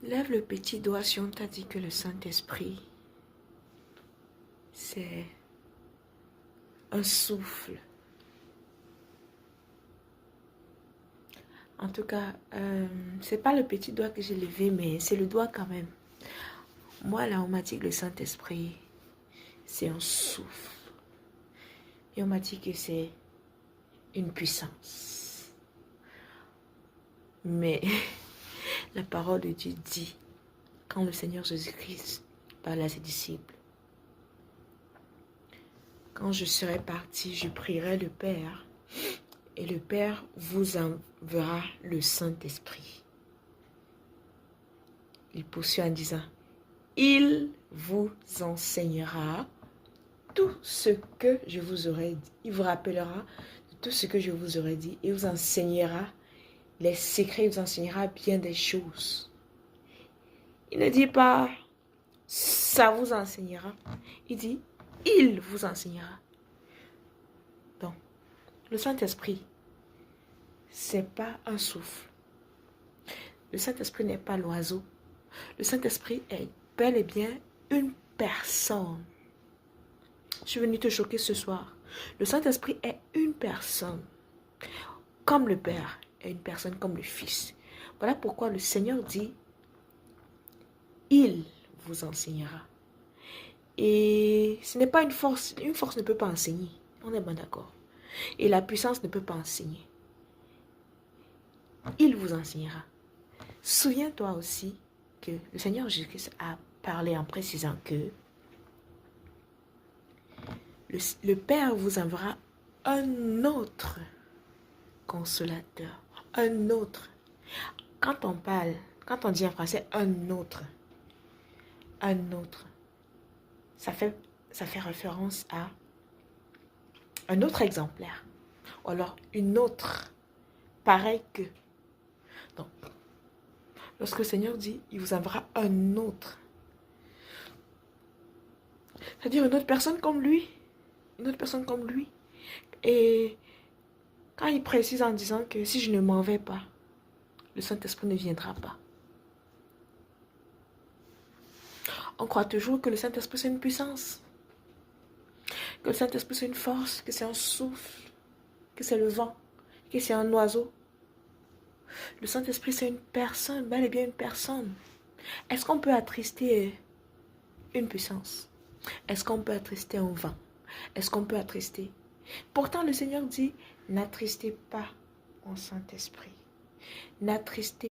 Lève le petit doigt si on t'a dit que le Saint-Esprit, c'est un souffle. En tout cas, c'est pas le petit doigt que j'ai levé, mais c'est le doigt quand même. Moi, là, on m'a dit que le Saint-Esprit, c'est un souffle. Et on m'a dit que c'est une puissance. Mais la parole de Dieu dit, quand le Seigneur Jésus-Christ parle à ses disciples, quand je serai parti, je prierai le Père, et le Père vous enverra le Saint-Esprit. Il poursuit en disant, il vous enseignera tout ce que je vous aurai dit. Il vous rappellera de tout ce que je vous aurai dit. Il vous enseignera les secrets, il vous enseignera bien des choses. Il ne dit pas, ça vous enseignera. Il dit, il vous enseignera. Donc, le Saint-Esprit, c'est pas un souffle. Le Saint-Esprit n'est pas l'oiseau. Le Saint-Esprit est bel et bien une personne. Je suis venue te choquer ce soir. Le Saint-Esprit est une personne. Comme le Père est une personne, comme le Fils. Voilà pourquoi le Seigneur dit, il vous enseignera. Et ce n'est pas une force. Une force ne peut pas enseigner. On est bien d'accord. Et la puissance ne peut pas enseigner. Il vous enseignera. Souviens-toi aussi que le Seigneur Jésus-Christ a parlé en précisant que le Père vous enverra un autre consolateur. Un autre. Quand on parle, quand on dit en français un autre, ça fait référence à un autre exemplaire. Ou alors une autre, pareil que. Donc, lorsque le Seigneur dit, il vous enverra un autre. C'est-à-dire une autre personne comme lui. Une autre personne comme lui. Et quand il précise en disant que si je ne m'en vais pas, le Saint-Esprit ne viendra pas. On croit toujours que le Saint-Esprit c'est une puissance. Que le Saint-Esprit c'est une force, que c'est un souffle, que c'est le vent, que c'est un oiseau. Le Saint-Esprit c'est une personne, bel et bien une personne. Est-ce qu'on peut attrister une puissance? Est-ce qu'on peut attrister un vent? Est-ce qu'on peut attrister? Pourtant le Seigneur dit, n'attristez pas mon Saint-Esprit. N'attristez